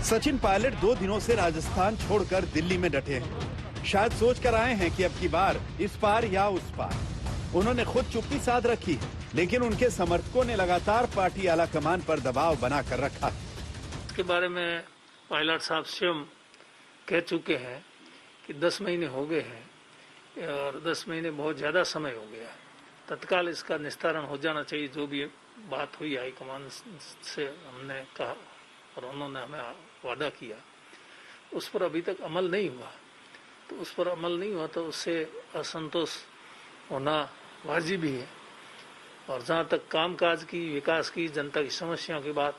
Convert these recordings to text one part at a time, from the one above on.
सचिन पायलट 2 दिनों से राजस्थान छोड़कर दिल्ली में डटे हैं। शायद सोच कर आए हैं कि अब की बार इस पार या उस पार। उन्होंने खुद चुप्पी साध रखी, लेकिन उनके समर्थकों ने लगातार पार्टी आला कमान पर दबाव बनाकर रखा। इसके बारे में पायलट साहब स्वयं कह चुके हैं कि 10 महीने हो गए हैं और 10 महीने बहुत ज्यादा समय हो गया है। तत्काल इसका निस्तारण हो जाना चाहिए। जो भी बात हुई हाईकमान से हमने कहा और उन्होंने हमें वादा किया, उस पर अभी तक अमल नहीं हुआ। तो उस पर अमल नहीं हुआ तो उससे असंतोष होना वाजिब ही है। और जहाँ तक कामकाज की, विकास की, जनता की समस्याओं की बात,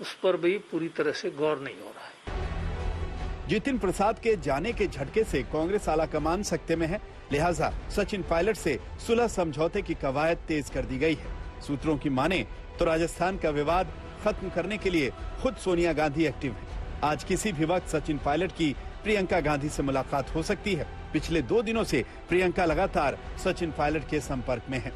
उस पर भी पूरी तरह से गौर नहीं हो रहा है। जितिन प्रसाद के जाने के झटके से कांग्रेस आलाकमान सकते में है, लिहाजा सचिन पायलट से सुलह समझौते की कवायद तेज कर दी गई है। सूत्रों की माने तो राजस्थान का विवाद खत्म करने के लिए खुद सोनिया गांधी एक्टिव है। आज किसी भी वक्त सचिन पायलट की प्रियंका गांधी से मुलाकात हो सकती है। पिछले 2 दिनों से प्रियंका लगातार सचिन पायलट के संपर्क में है।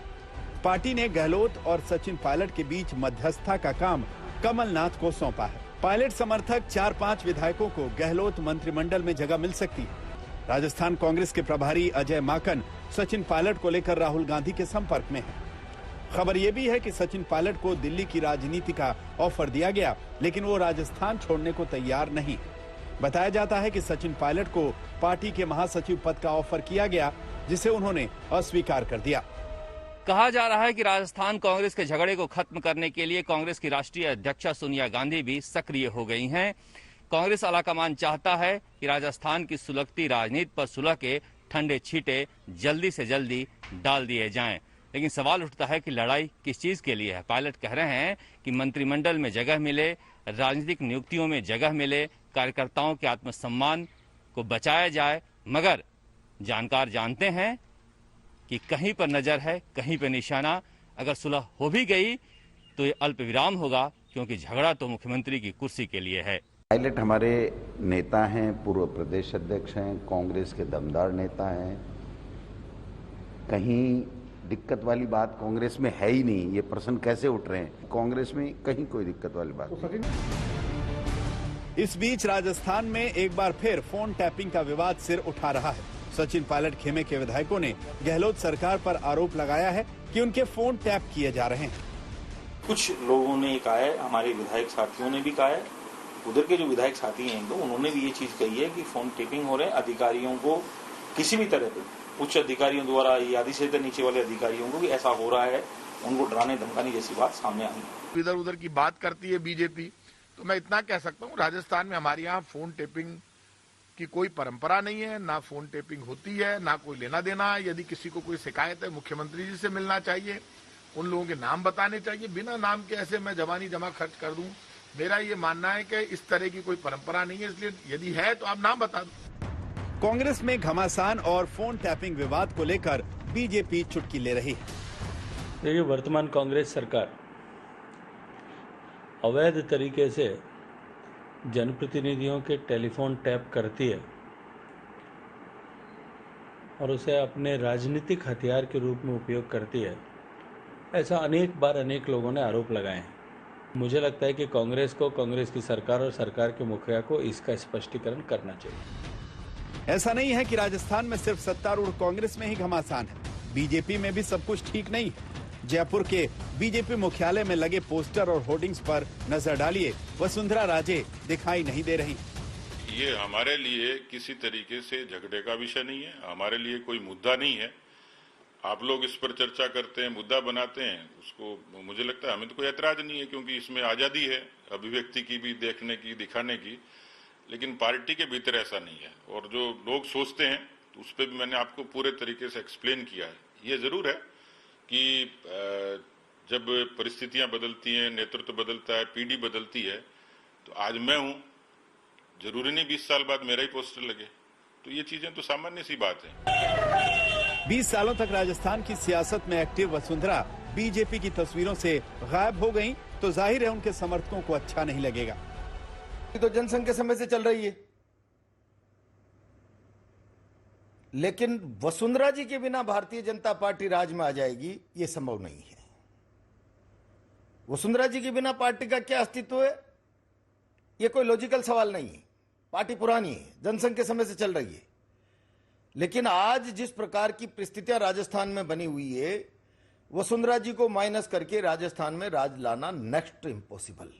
पार्टी ने गहलोत और सचिन पायलट के बीच मध्यस्थता का काम कमलनाथ को सौंपा है। पायलट समर्थक 4-5 विधायकों को गहलोत मंत्रिमंडल में जगह मिल सकती है। राजस्थान कांग्रेस के प्रभारी अजय माकन सचिन पायलट को लेकर राहुल गांधी के संपर्क में है। खबर यह भी है कि सचिन पायलट को दिल्ली की राजनीति का ऑफर दिया गया, लेकिन वो राजस्थान छोड़ने को तैयार नहीं। बताया जाता है कि सचिन पायलट को पार्टी के महासचिव पद का ऑफर किया गया, जिसे उन्होंने अस्वीकार कर दिया। कहा जा रहा है कि राजस्थान कांग्रेस के झगड़े को खत्म करने के लिए कांग्रेस की राष्ट्रीय अध्यक्षा सोनिया गांधी भी सक्रिय हो गई हैं। कांग्रेस आलाकमान चाहता है कि राजस्थान की सुलगती राजनीति पर सुलह के ठंडे छींटे जल्दी से जल्दी डाल दिए जाएं। लेकिन सवाल उठता है कि लड़ाई किस चीज के लिए है। पायलट कह रहे हैं कि मंत्रिमंडल में जगह मिले, राजनीतिक नियुक्तियों में जगह मिले, कार्यकर्ताओं के आत्मसम्मान को बचाया जाए, मगर जानकार जानते हैं कि कहीं पर नजर है, कहीं पर निशाना। अगर सुलह हो भी गई तो ये अल्प विराम होगा, क्योंकि झगड़ा तो मुख्यमंत्री की कुर्सी के लिए है। पायलट हमारे नेता हैं, पूर्व प्रदेश अध्यक्ष हैं, कांग्रेस के दमदार नेता हैं। कहीं दिक्कत वाली बात कांग्रेस में है ही नहीं। ये प्रश्न कैसे उठ रहे हैं? कांग्रेस में कहीं कोई दिक्कत वाली बात नहीं। इस बीच राजस्थान में एक बार फिर फोन टैपिंग का विवाद सिर उठा रहा है। सचिन पायलट खेमे के विधायकों ने गहलोत सरकार पर आरोप लगाया है कि उनके फोन टैप किए जा रहे हैं। कुछ लोगों ने कहा है, हमारे विधायक साथियों ने भी कहा है, उधर के जो विधायक साथी हैं तो उन्होंने भी ये चीज कही है कि फोन टैपिंग हो रहे हैं। अधिकारियों को किसी भी तरह पे, उच्च अधिकारियों द्वारा या आदि से नीचे वाले अधिकारियों को भी ऐसा हो रहा है, उनको डराने धमकाने जैसी बात सामने आई। इधर उधर की बात करती है बीजेपी। तो मैं इतना कह सकता हूँ, राजस्थान में हमारे यहाँ फोन टेपिंग की कोई परंपरा नहीं है, ना फोन टेपिंग होती है, ना कोई लेना देना है। यदि किसी को कोई शिकायत है, मुख्यमंत्री जी से मिलना चाहिए, उन लोगों के नाम बताने चाहिए। बिना नाम के ऐसे मैं जवानी जमा खर्च कर दूं, मेरा ये मानना है कि इस तरह की कोई परंपरा नहीं है। इसलिए यदि है तो आप नाम बता दो। कांग्रेस में घमासान और फोन टैपिंग विवाद को लेकर बीजेपी चुटकी ले रही है। देखिए, वर्तमान कांग्रेस सरकार अवैध तरीके से जनप्रतिनिधियों के टेलीफोन टैप करती है और उसे अपने राजनीतिक हथियार के रूप में उपयोग करती है। ऐसा अनेक बार अनेक लोगों ने आरोप लगाए हैं। मुझे लगता है कि कांग्रेस को, कांग्रेस की सरकार और सरकार के मुखिया को इसका स्पष्टीकरण करना चाहिए। ऐसा नहीं है कि राजस्थान में सिर्फ सत्तारूढ़ कांग्रेस में ही घमासान है। बीजेपी में भी सब कुछ ठीक नहीं है। जयपुर के बीजेपी मुख्यालय में लगे पोस्टर और होर्डिंग्स पर नजर डालिए, वसुंधरा राजे दिखाई नहीं दे रही। ये हमारे लिए किसी तरीके से झगड़े का विषय नहीं है, हमारे लिए कोई मुद्दा नहीं है। आप लोग इस पर चर्चा करते हैं, मुद्दा बनाते हैं, उसको मुझे लगता है हमें तो कोई ऐतराज नहीं है, क्योंकि इसमें आजादी है अभिव्यक्ति की भी, देखने की, दिखाने की। लेकिन पार्टी के भीतर ऐसा नहीं है। और जो लोग सोचते हैं तो उस पर भी मैंने आपको पूरे तरीके से एक्सप्लेन किया है। ये जरूर है कि जब परिस्थितियां बदलती हैं, नेतृत्व बदलता है, पीढ़ी बदलती है, तो आज मैं हूं, जरूरी नहीं 20 साल बाद मेरा ही पोस्टर लगे। तो ये चीजें तो सामान्य सी बात है। 20 सालों तक राजस्थान की सियासत में एक्टिव वसुंधरा बीजेपी की तस्वीरों से गायब हो गई तो जाहिर है उनके समर्थकों को अच्छा नहीं लगेगा। तो जनसंघ के समय से चल रही है, लेकिन वसुंधरा जी के बिना भारतीय जनता पार्टी राज में आ जाएगी, यह संभव नहीं है। वसुंधरा जी के बिना पार्टी का क्या अस्तित्व है, ये कोई लॉजिकल सवाल नहीं है। पार्टी पुरानी है, जनसंघ के समय से चल रही है, लेकिन आज जिस प्रकार की परिस्थितियां राजस्थान में बनी हुई है, वसुंधरा जी को माइनस करके राजस्थान में राज लाना नेक्स्ट इम्पॉसिबल।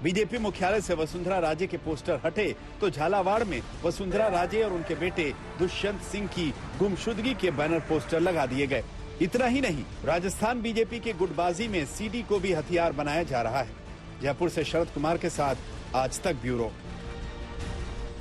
बीजेपी मुख्यालय से वसुंधरा राजे के पोस्टर हटे तो झालावाड़ में वसुंधरा राजे और उनके बेटे दुष्यंत सिंह की गुमशुदगी के बैनर पोस्टर लगा दिए गए। इतना ही नहीं, राजस्थान बीजेपी के गुटबाजी में सीडी को भी हथियार बनाया जा रहा है। जयपुर से शरद कुमार के साथ आज तक ब्यूरो।